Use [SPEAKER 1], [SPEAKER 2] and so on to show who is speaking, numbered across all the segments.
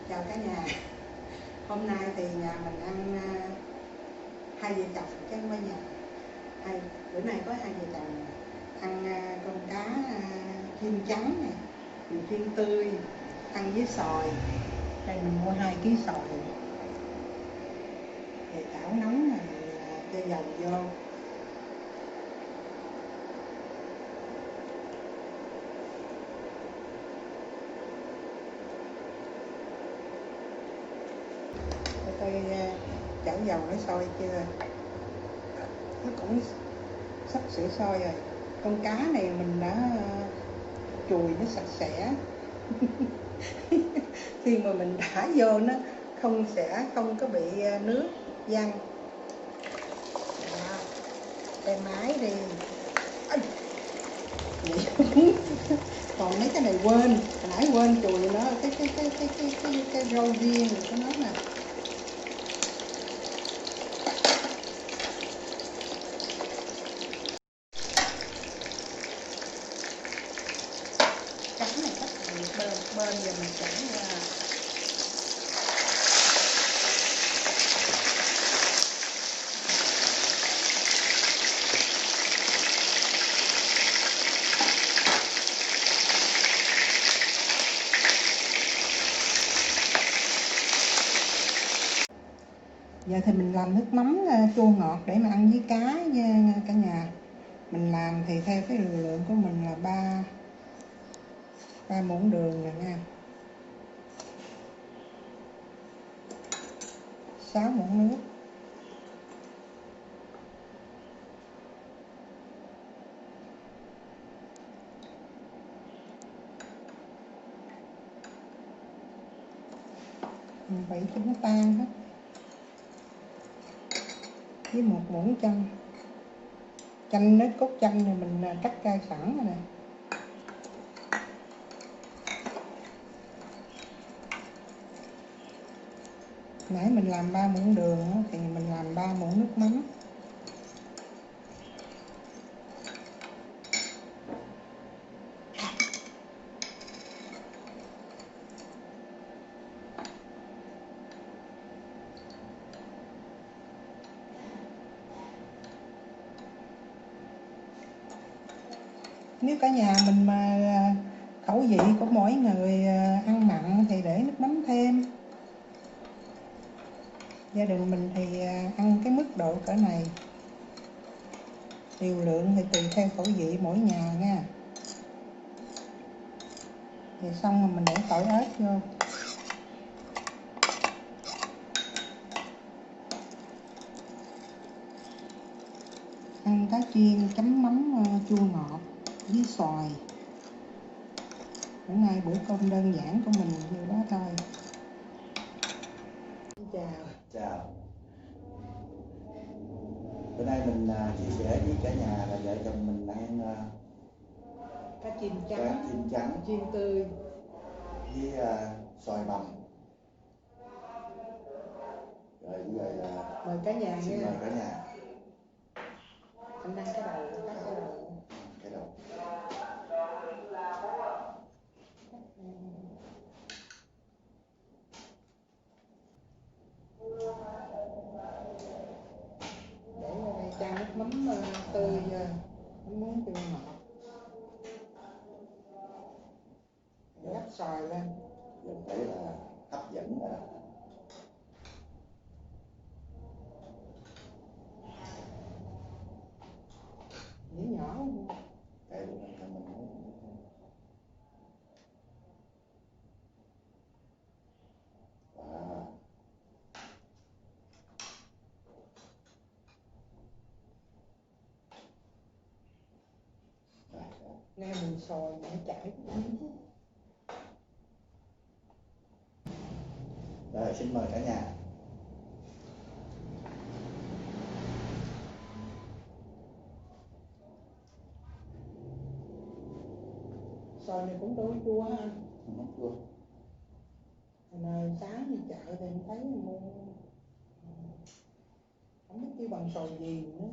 [SPEAKER 1] Chào cả nhà. Hôm nay thì nhà mình ăn hai vợ chồng chứ không phải nhà. Bữa nay có hai vợ chồng ăn con cá chiên trắng này, mình chiên tươi, ăn với xoài. Đây mình mua 2 kg xoài. Thì chảo nóng này cho dầu vô. Tôi chảo dầu nó sôi chưa? Nó cũng sắp sửa sôi rồi. Con cá này mình đã chùi nó sạch sẽ. Khi mà mình thả vô nó không có bị nước văng. Đây máy đi. Còn mấy cái này quên, hồi nãy quên chùi nó cái rau riêng của nó nè. Cắn này cắt bên giờ mình chảy ra. Giờ thì mình làm nước mắm chua ngọt để mà ăn với cá nha cả nhà. Mình làm thì theo cái liều lượng của mình là 3 muỗng đường nè nha, 6 muỗng nước, mình phải cho nó tan hết, với 1 muỗng chanh, nước cốt chanh này mình cắt ra sẵn rồi nè. Nãy mình làm 3 muỗng đường thì mình làm 3 muỗng nước mắm. Nếu cả nhà mình mà khẩu vị của mỗi người ăn mặn thì để nước mắm thêm. Gia đình mình thì ăn cái mức độ cỡ này. Liều lượng thì tùy theo khẩu vị mỗi nhà nha. Thì xong rồi mình để tỏi ớt vô. Ăn cá chiên chấm mắm chua ngọt với xoài. Bữa nay bữa cơm đơn giản của mình như đó thôi.
[SPEAKER 2] Chào. Bữa nay mình chia sẻ với cả nhà là vợ chồng mình ăn
[SPEAKER 1] Cá chiên
[SPEAKER 2] trắng
[SPEAKER 1] chiên tươi
[SPEAKER 2] với xoài bằm. Rồi là
[SPEAKER 1] mời cả nhà
[SPEAKER 2] xin
[SPEAKER 1] nha.
[SPEAKER 2] mời cả nhà.
[SPEAKER 1] Anh ăn cái đầu,
[SPEAKER 2] Cái đầu.
[SPEAKER 1] Để ở đây chan nước mắm tươi, nước mắm chua ngọt. Gắp xoài lên.
[SPEAKER 2] Được thấy là hấp dẫn rồi.
[SPEAKER 1] Dĩa nhỏ luôn.
[SPEAKER 2] Cái của mình
[SPEAKER 1] Nghe mùi xoài nó chảy.
[SPEAKER 2] Rồi xin mời cả nhà.
[SPEAKER 1] Xoài này cũng đôi chua ha anh.
[SPEAKER 2] Không chua.
[SPEAKER 1] Hồi nay sáng đi chợ thì em thấy mua không biết kêu bằng xoài gì, nó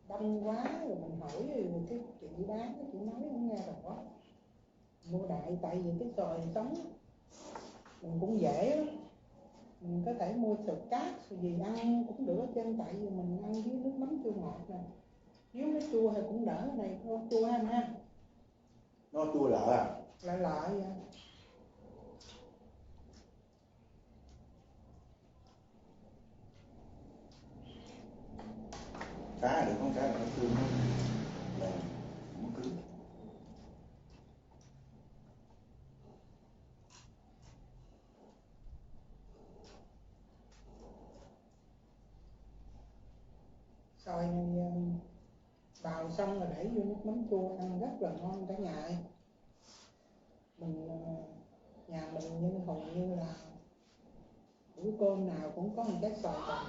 [SPEAKER 1] đông quá rồi mình hỏi rồi cái chị bán chị nói không nghe rõ. Mua đại tại vì cái xoài sống mình cũng dễ lắm. Mình có thể mua sụt cát gì ăn cũng được hết trơn, tại vì mình ăn với nước mắm chua ngọt nè, nếu nó chua thì cũng đỡ. Cái này không chua ha,
[SPEAKER 2] Nó chua lợ à?
[SPEAKER 1] lại lại vậy.
[SPEAKER 2] Cá được không? Cá là nó cương nó mềm, nó cứng.
[SPEAKER 1] Xôi bào xong rồi đẩy vô nước mắm chua ăn rất là ngon cả nhà ơi. Mình nhà mình như hầu như là bữa cơm nào cũng có một cái xào tầm.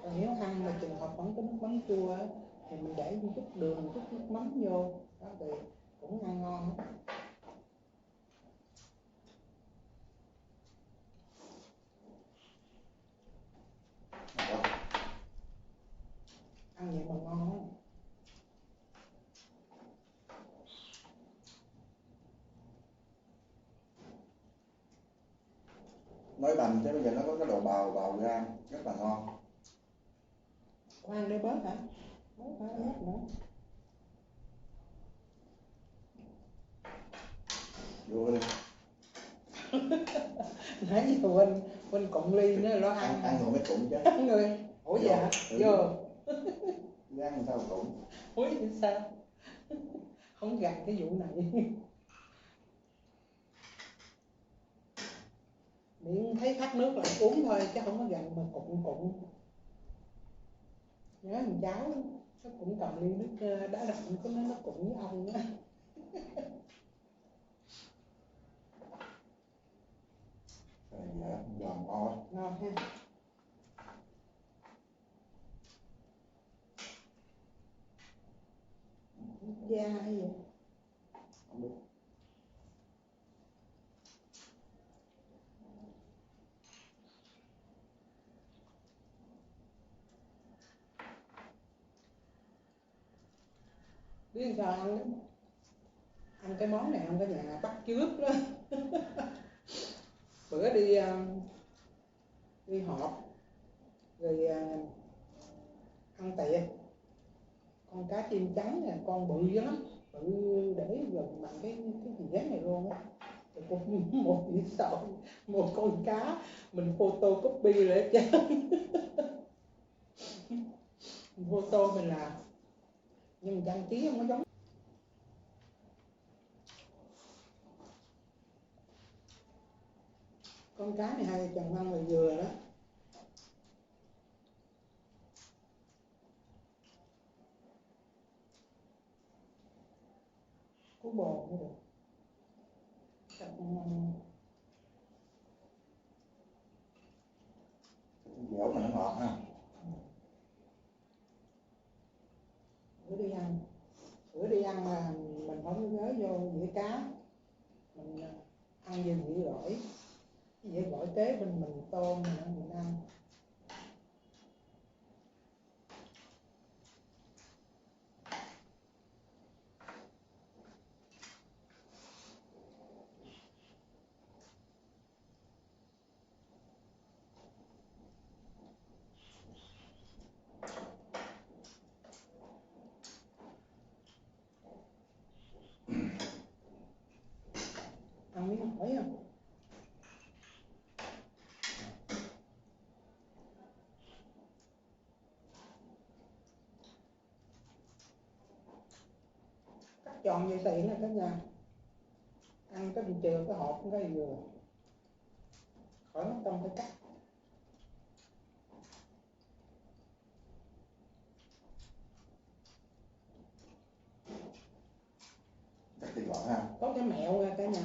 [SPEAKER 1] Còn nếu ăn mà trường hợp vẫn có nước mắm chua á, thì mình để một chút đường, chút nước mắm vô đó thì cũng ăn ngon. Ăn vậy mà ngon lắm.
[SPEAKER 2] Nói bành chứ bây giờ nó có cái độ bào bào ra rất là ngon.
[SPEAKER 1] Khoan để bớt hả? Bớt hả? Bớt nữa.
[SPEAKER 2] Vô đi.
[SPEAKER 1] Nãy giờ quên cụm ly nữa lo ăn.
[SPEAKER 2] Ăn rồi mới cụm chứ.
[SPEAKER 1] Ăn rồi. Ủa dạ? Vô.
[SPEAKER 2] Ăn sao cụm?
[SPEAKER 1] Ủa vậy sao? Không gạt cái vụ này. Miệng thấy khát nước là uống thôi chứ không có gặn mà cụm. Nhớ thằng cháu nó cũng cầm ly nước đá đậm của nó cụm với ông á.
[SPEAKER 2] Dạ, giòn ngon.
[SPEAKER 1] Ngon ha. Da hay vậy?
[SPEAKER 2] Không biết.
[SPEAKER 1] Biết sao ăn lắm. Ăn cái món này không có nhà bắt chước đó. Bữa đi họp rồi ăn tiệc, con cá chim trắng nè, con bự lắm, bự để gần bằng cái dĩa này luôn á. Rồi cũng một dĩa sợi, một con cá mình photocopy lại chứ. Photo mình làm nhưng mà trang trí không có giống. Con cá này hai chồng ăn là vừa đó. Cú bò mới được.
[SPEAKER 2] Dẻo mà nó ngọt ha.
[SPEAKER 1] Bữa đi ăn là mình không có nhớ vô dĩa cá, mình ăn về dĩa gỏi, dĩa gỏi kế bên mình tôm mình ăn. Ăn miếng hỏi không? Cắt tròn vậy tiện là cả nhà. Ăn cái bình chừa cái hộp cái vừa. Khỏi mất công phải cắt.
[SPEAKER 2] Cắt thịt gọn ha.
[SPEAKER 1] Có cái mẹo nha cả nhà.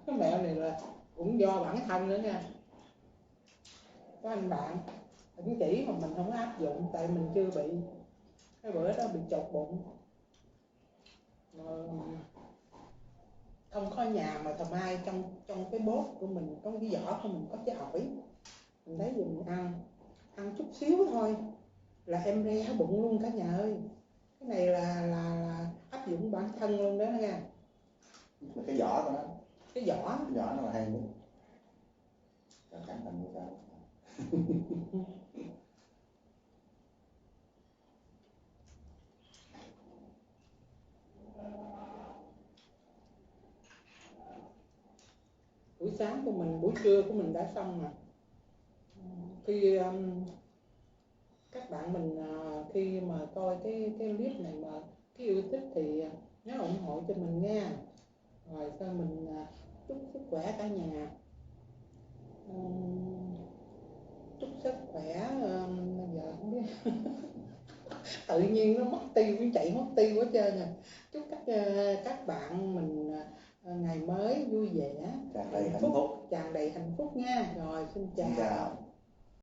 [SPEAKER 1] Cái mẹo này là cũng do bản thân nữa nha. Có anh bạn cũng chỉ mà mình không áp dụng tại mình chưa bị. Cái bữa đó bị chột bụng. Không có nhà mà thầm ai trong cái bốt của mình, trong cái vỏ của mình có cái ổi. Mình lấy gì mình ăn chút xíu thôi là em re bụng luôn cả nhà ơi. Cái này là áp dụng bản thân luôn đó nha.
[SPEAKER 2] Cái vỏ của nó.
[SPEAKER 1] cái vỏ
[SPEAKER 2] Cái vỏ nó là hay nhất. Rồi cắn thành như sao?
[SPEAKER 1] buổi sáng của mình, buổi trưa của mình đã xong rồi. Khi các bạn mình khi mà coi cái clip này mà cái yêu thích thì nhớ ủng hộ cho mình nha. Rồi sau mình chúc sức khỏe cả nhà, chúc sức khỏe. Giờ không biết tự nhiên nó mất tiêu, nó chạy mất tiêu hết trơn rồi. Chúc các bạn mình ngày mới vui vẻ,
[SPEAKER 2] Tràn đầy hạnh phúc.
[SPEAKER 1] tràn đầy hạnh phúc nha. Rồi xin
[SPEAKER 2] Xin
[SPEAKER 1] chào.
[SPEAKER 2] chào.